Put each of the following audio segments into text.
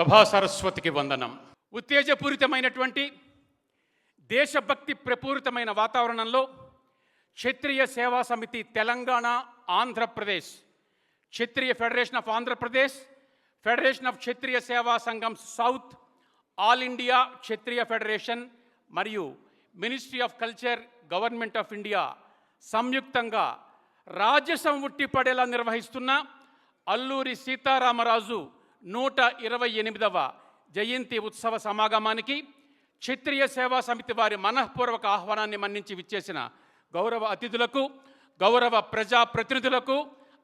ప్రభా సరస్వతికి వందనం. ఉత్తేజపూరితమైనటువంటి దేశభక్తి ప్రపూరితమైన వాతావరణంలో Kshatriya Seva Samiti Telangana, Andhra Pradesh, Kshatriya federation of Andhra Pradesh, federation of Kshatriya Seva Sangham south, all India Kshatriya federation మరియు ministry of culture, government of India సంయుక్తంగా రాజసం ఉట్టిపడేలా నిర్వహిస్తున్న అల్లూరి సీతారామరాజు 128వ జయంతి ఉత్సవ సమాగమానికి క్షత్రియ సేవా సమితి వారి మనఃపూర్వక ఆహ్వానాన్ని మన్నించి విచ్చేసిన గౌరవ అతిథులకు, గౌరవ ప్రజాప్రతినిధులకు,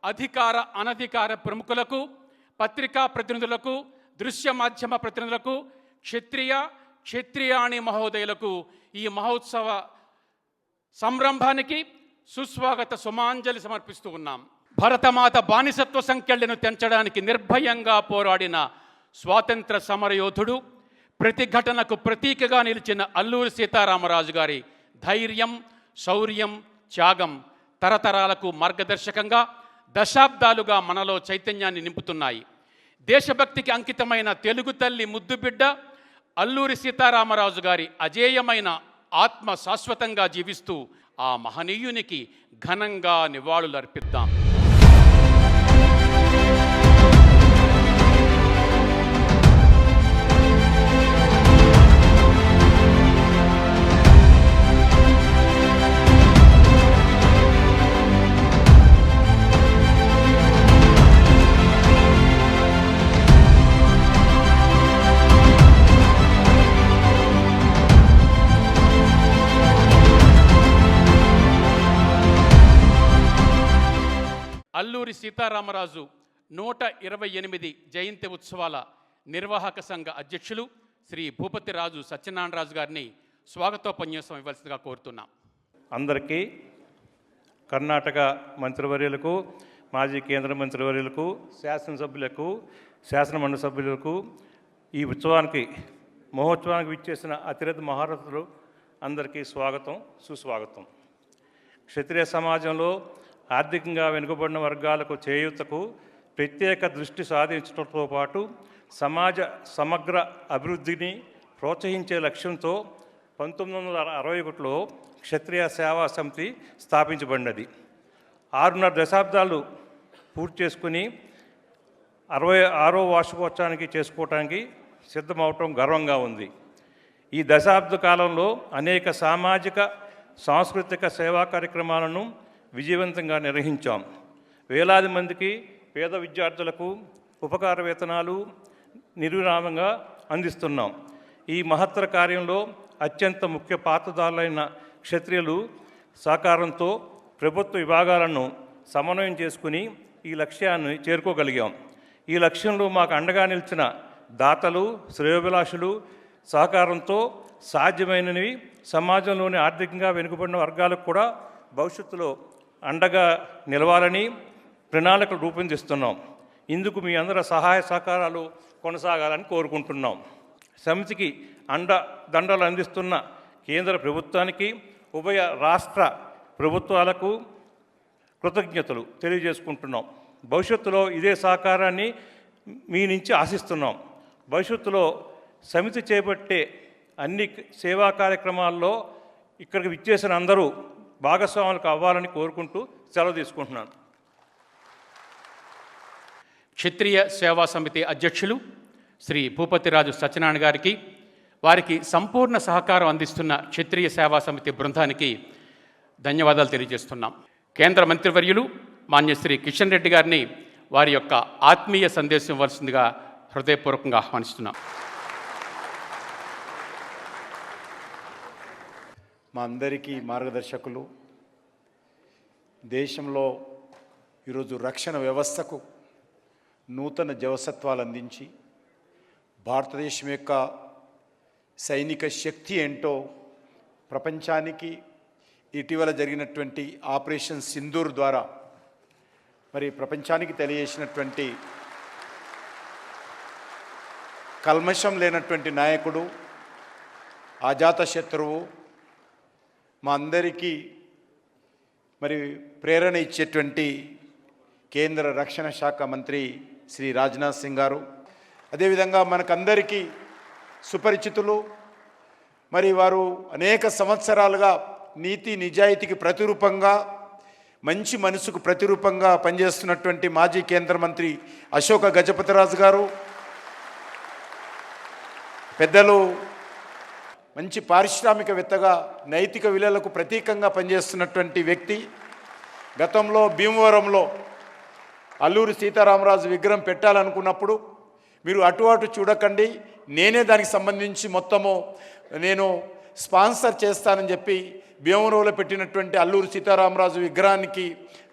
అధికార అనధికార ప్రముఖులకు, పత్రికా ప్రతినిధులకు, దృశ్య మాధ్యమ ప్రతినిధులకు, క్షత్రియాణి మహోదయులకు ఈ మహోత్సవ సంరంభానికి సుస్వాగత సుమాంజలి సమర్పిస్తూ ఉన్నాం. భరతమాత బానిసత్వ సంఖ్యలను తెంచడానికి నిర్భయంగా పోరాడిన స్వాతంత్ర సమరయోధుడు, ప్రతిఘటనకు ప్రతీకగా నిలిచిన అల్లూరి సీతారామరాజు గారి ధైర్యం, శౌర్యం, త్యాగం తరతరాలకు మార్గదర్శకంగా దశాబ్దాలుగా మనలో చైతన్యాన్ని నింపుతున్నాయి. దేశభక్తికి అంకితమైన తెలుగు తల్లి ముద్దుబిడ్డ అల్లూరి సీతారామరాజు గారి అజేయమైన ఆత్మ శాశ్వతంగా జీవిస్తూ ఆ మహనీయునికి ఘనంగా నివాళులు అర్పిద్దాం. అల్లూరి సీతారామరాజు 128 జయంతి ఉత్సవాల నిర్వాహక సంఘ అధ్యక్షులు శ్రీ భూపతిరాజు సత్యనారాయణరాజు గారిని స్వాగతోపన్యాసం ఇవ్వాల్సిందిగా కోరుతున్నాం. అందరికీ, కర్ణాటక మంత్రివర్యులకు, మాజీ కేంద్ర మంత్రివర్యులకు, శాసనసభ్యులకు, శాసనమండలి సభ్యులకు, ఈ మహోత్సవానికి విచ్చేసిన అతిరథ మహారథులు అందరికీ స్వాగతం, సుస్వాగతం. క్షత్రియ సమాజంలో ఆర్థికంగా వెనుకబడిన వర్గాలకు చేయూతకు ప్రత్యేక దృష్టి సాధించడంతో పాటు సమాజ సమగ్ర అభివృద్ధిని ప్రోత్సహించే లక్ష్యంతో 1961లో క్షత్రియ సేవా సమితి స్థాపించబడినది. 6.5 దశాబ్దాలు పూర్తి చేసుకుని 66వ వార్షికోత్సవానికి చేసుకోవటానికి సిద్ధమవటం గర్వంగా ఉంది. ఈ దశాబ్ద కాలంలో అనేక సామాజిక, సాంస్కృతిక సేవా కార్యక్రమాలను విజయవంతంగా నిర్వహించాం. వేలాది మందికి పేద విద్యార్థులకు ఉపకార వేతనాలు నిర్విరామంగా అందిస్తున్నాం. ఈ మహత్తర కార్యంలో అత్యంత ముఖ్య పాత్రధారులైన క్షత్రియులు సహకారంతో ప్రభుత్వ విభాగాలను సమన్వయం చేసుకుని ఈ లక్ష్యాన్ని చేరుకోగలిగాం. ఈ లక్ష్యంలో మాకు అండగా నిలిచిన దాతలు, శ్రేయోభిలాషులు సహకారంతో సాధ్యమైనవి. సమాజంలోని ఆర్థికంగా వెనుకబడిన వర్గాలకు కూడా భవిష్యత్తులో అండగా నిలవాలని ప్రణాళికలు రూపొందిస్తున్నాం. ఇందుకు మీ అందరి సహాయ సహకారాలు కొనసాగాలని కోరుకుంటున్నాం. సమితికి దండలు అందిస్తున్న కేంద్ర ప్రభుత్వానికి, ఉభయ రాష్ట్ర ప్రభుత్వాలకు కృతజ్ఞతలు తెలియజేసుకుంటున్నాం. భవిష్యత్తులో ఇదే సహకారాన్ని మీ నుంచి ఆశిస్తున్నాం. భవిష్యత్తులో సమితి చేపట్టే అన్ని సేవా కార్యక్రమాల్లో ఇక్కడికి విచ్చేసిన అందరూ భాగస్వాములకు అవ్వాలని కోరుకుంటూ సెలవు తీసుకుంటున్నాను. క్షత్రియ సేవా సమితి అధ్యక్షులు శ్రీ భూపతిరాజు సత్యనారాయణ గారికి, వారికి సంపూర్ణ సహకారం అందిస్తున్న క్షత్రియ సేవా సమితి బృందానికి ధన్యవాదాలు తెలియజేస్తున్నాం. కేంద్ర మంత్రివర్యులు మాన్యశ్రీ కిషన్ రెడ్డి గారిని వారి యొక్క ఆత్మీయ సందేశం ఇవ్వాల్సిందిగా హృదయపూర్వకంగా ఆహ్వానిస్తున్నాం. మా అందరికీ మార్గదర్శకులు, దేశంలో ఈరోజు రక్షణ వ్యవస్థకు నూతన జవసత్వాలు అందించి భారతదేశం యొక్క సైనిక శక్తి ఏంటో ప్రపంచానికి ఇటీవల జరిగినటువంటి ఆపరేషన్ సింధూర్ ద్వారా మరి ప్రపంచానికి తెలియజేసినటువంటి కల్మషం లేనటువంటి నాయకుడు, అజాతశత్రువు, మా అందరికీ మరి ప్రేరణ ఇచ్చేటువంటి కేంద్ర రక్షణ శాఖ మంత్రి శ్రీ రాజ్నాథ్ సింగ్ గారు, అదేవిధంగా మనకందరికీ సుపరిచితులు. మరి వారు అనేక సంవత్సరాలుగా నీతి నిజాయితీకి ప్రతిరూపంగా, మంచి మనసుకు ప్రతిరూపంగా పనిచేస్తున్నటువంటి మాజీ కేంద్ర మంత్రి అశోక గజపతిరాజు గారు, పెద్దలు మంచి పారిశ్రామికవేత్తగా నైతిక విలువలకు ప్రతీకంగా పనిచేస్తున్నటువంటి వ్యక్తి. గతంలో భీమవరంలో అల్లూరి సీతారామరాజు విగ్రహం పెట్టాలనుకున్నప్పుడు మీరు అటు చూడకండి, నేనే దానికి సంబంధించి మొత్తము నేను స్పాన్సర్ చేస్తానని చెప్పి భీమవరంలో పెట్టినటువంటి అల్లూరి సీతారామరాజు విగ్రహానికి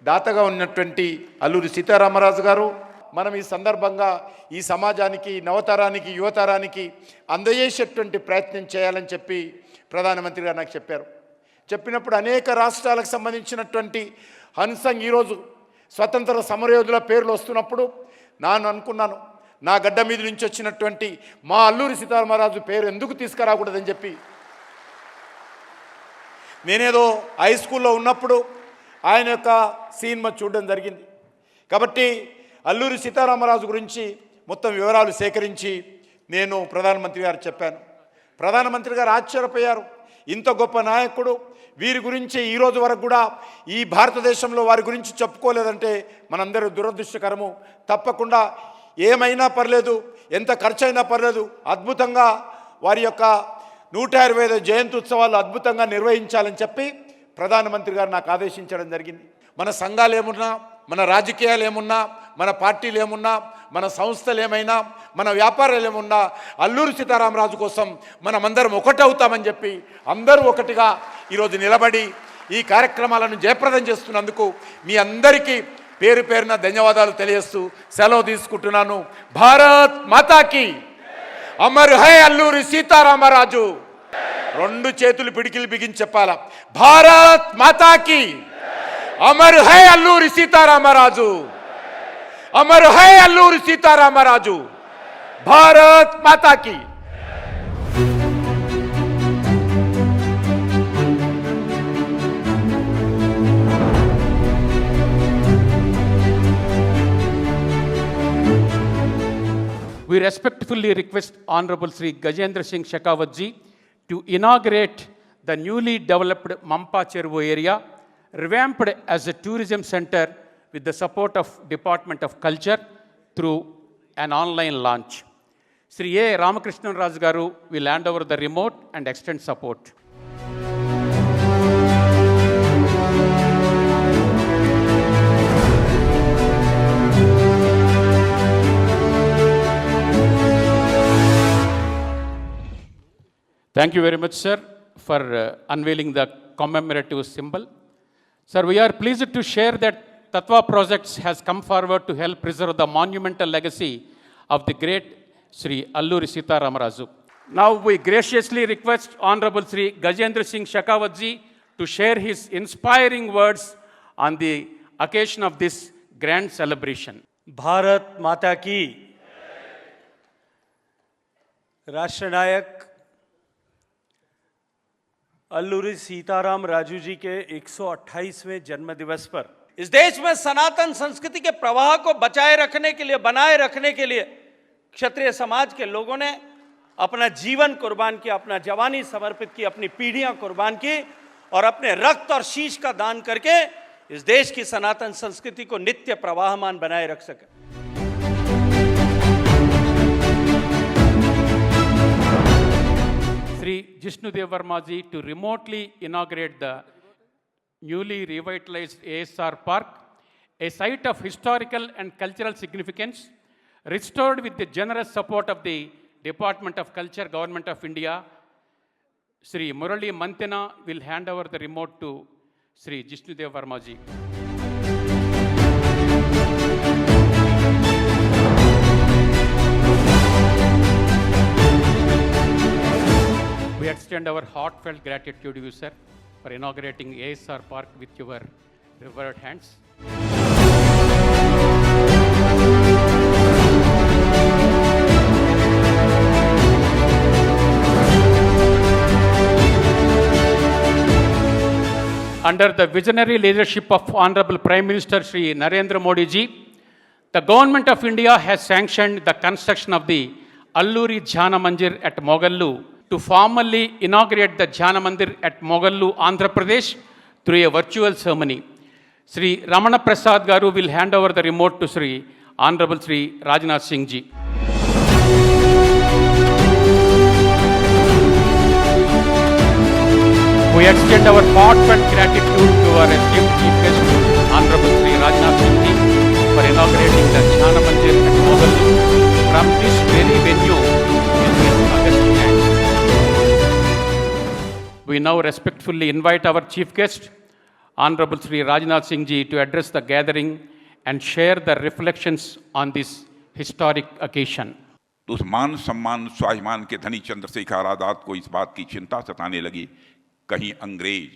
దాతగా ఉన్నటువంటి అల్లూరి సీతారామరాజు గారు. మనం ఈ సందర్భంగా ఈ సమాజానికి, నవతరానికి, యువతరానికి అందజేసేటువంటి ప్రయత్నం చేయాలని చెప్పి ప్రధానమంత్రి గారు నాకు చెప్పారు. చెప్పినప్పుడు అనేక రాష్ట్రాలకు సంబంధించినటువంటి హన్సంగ్ ఈరోజు స్వతంత్ర సమరయోధుల పేర్లు వస్తున్నప్పుడు నేను అనుకున్నాను, నా గడ్డ మీద నుంచి వచ్చినటువంటి మా అల్లూరి సీతారామరాజు పేరు ఎందుకు తీసుకురాకూడదని చెప్పి. నేనేదో హై స్కూల్లో ఉన్నప్పుడు ఆయన యొక్క సినిమా చూడడం జరిగింది. కాబట్టి అల్లూరి సీతారామరాజు గురించి మొత్తం వివరాలు సేకరించి నేను ప్రధానమంత్రి గారు చెప్పాను. ప్రధానమంత్రి గారు ఆశ్చర్యపోయారు. ఇంత గొప్ప నాయకుడు, వీరి గురించి ఈరోజు వరకు కూడా ఈ భారతదేశంలో వారి గురించి చెప్పుకోలేదంటే మనందరూ దురదృష్టకరము. తప్పకుండా ఏమైనా పర్లేదు, ఎంత ఖర్చు అయినా పర్లేదు, అద్భుతంగా వారి యొక్క 125వ జయంతి ఉత్సవాలు అద్భుతంగా నిర్వహించాలని చెప్పి ప్రధానమంత్రి గారు నాకు ఆదేశించడం జరిగింది. మన సంఘాలు ఏమున్నా, మన రాజకీయాలు ఏమున్నా, మన పార్టీలు ఏమున్నా, మన సంస్థలు ఏమైనా, మన వ్యాపారాలు ఏమున్నా, అల్లూరి సీతారామరాజు కోసం మనమందరం ఒకటవుతామని చెప్పి అందరూ ఒకటిగా ఈరోజు నిలబడి ఈ కార్యక్రమాలను జయప్రదం చేస్తున్నందుకు మీ అందరికీ పేరు పేరున ధన్యవాదాలు తెలియజేస్తూ సెలవు తీసుకుంటున్నాను. భారత్ మాతాకి, అమర్ హై అల్లూరి సీతారామరాజు. 2 చేతులు పిడికిలు బిగించి చెప్పాలా, భారత్ మాతాకి, అమర్ హై అల్లూరి సీతారామరాజు, అమర్ హై అల్లూరి సీతారామరాజు, భారత్ మాతాకి. We respectfully request Honorable Sri Gajendra Singh Shekhawat ji to inaugurate the newly developed Mampa Cheruvu area, revamped as a tourism center with the support of Department of Culture through an online launch. Sri A. Ramakrishnan Raj Garu will hand over the remote and extend support. Thank you very much, sir, for unveiling the commemorative symbol. Sir, we are pleased to share that Tattva Projects has come forward to help preserve the monumental legacy of the great Sri Alluri Sita Ramaraju. Now we graciously request Honorable Sri Gajendra Singh Shekhawat ji to share his inspiring words on the occasion of this grand celebration. Bharat माता की। राष्ट्र नायक अल्लूरी सीताराम राजू जी के 128वें जन्म दिवस पर इस देश में सनातन संस्कृति के प्रवाह को बचाए रखने के लिए, बनाए रखने के लिए क्षत्रिय समाज के लोगों ने अपना जीवन कुर्बान किया, अपना जवानी समर्पित की, अपनी पीढ़ियां कुर्बान की और अपने रक्त और शीश का दान करके इस देश की सनातन संस्कृति को नित्य प्रवाहमान बनाए रख सके। Sri Jishnudev Verma ji to remotely inaugurate the newly revitalized ASR Park, a site of historical and cultural significance, restored with the generous support of the Department of Culture, Government of India. Sri Murali Mantena will hand over the remote to Sri Jishnudev Verma ji. We extend our heartfelt gratitude to you, sir, for inaugurating ASR Park with your revered hands. Under the visionary leadership of Honorable Prime Minister Shri Narendra Modi ji, The Government of India has sanctioned the construction of the Alluri Jhana Mandir at Mogallu to formally inaugurate the Jhana Mandir at Mogallu, Andhra Pradesh through a virtual ceremony. Sri Ramana Prasad Garu will hand over the remote to Sri Honorable Sri Rajnath Singh Ji. We extend our heartfelt gratitude to our esteemed Chief Guest, Honorable Sri Rajnath Singh Ji, for inaugurating the Jhana Mandir at Mogallu from this very venue in his august hands. We now respectfully invite our Chief Guest, Honorable Sri Rajnath Singh Ji, to address the gathering and share the reflections on this historic occasion. तो उस मान सम्मान स्वाभिमान के धनी चंद्रशेखर आजाद को इस बात की चिंता सताने लगी, कहीं अंग्रेज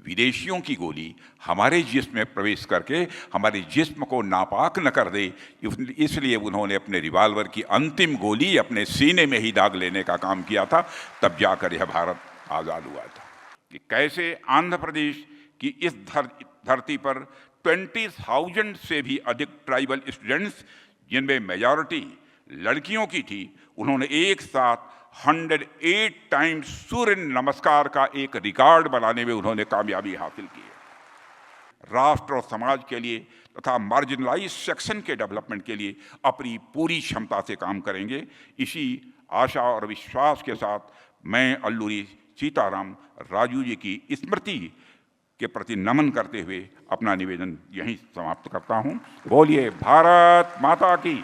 विदेशियों की गोली हमारे जिस्म में प्रवेश करके हमारे जिस्म को नापाक न कर दे, इसलिए उन्होंने अपने रिवाल्वर की अंतिम गोली अपने सीने में ही दाग लेने का काम किया था। तब जाकर यह भारत आज़ाद हुआ था। कि कैसे आंध्र प्रदेश की इस धरती पर 20,000 से भी अधिक ट्राइबल स्टूडेंट्स, जिनमें मेजॉरिटी लड़कियों की थी, उन्होंने एक साथ 108 टाइम्स सूर्य नमस्कार का एक रिकॉर्ड बनाने में उन्होंने कामयाबी हासिल की है। राष्ट्र और समाज के लिए तथा मार्जिनलाइज सेक्शन के डेवलपमेंट के लिए अपनी पूरी क्षमता से काम करेंगे। इसी आशा और विश्वास के साथ मैं अल्लूरी सीताराम राजू जी की स्मृति के प्रति नमन करते हुए अपना निवेदन यहीं समाप्त करता हूँ। बोलिए भारत माता की।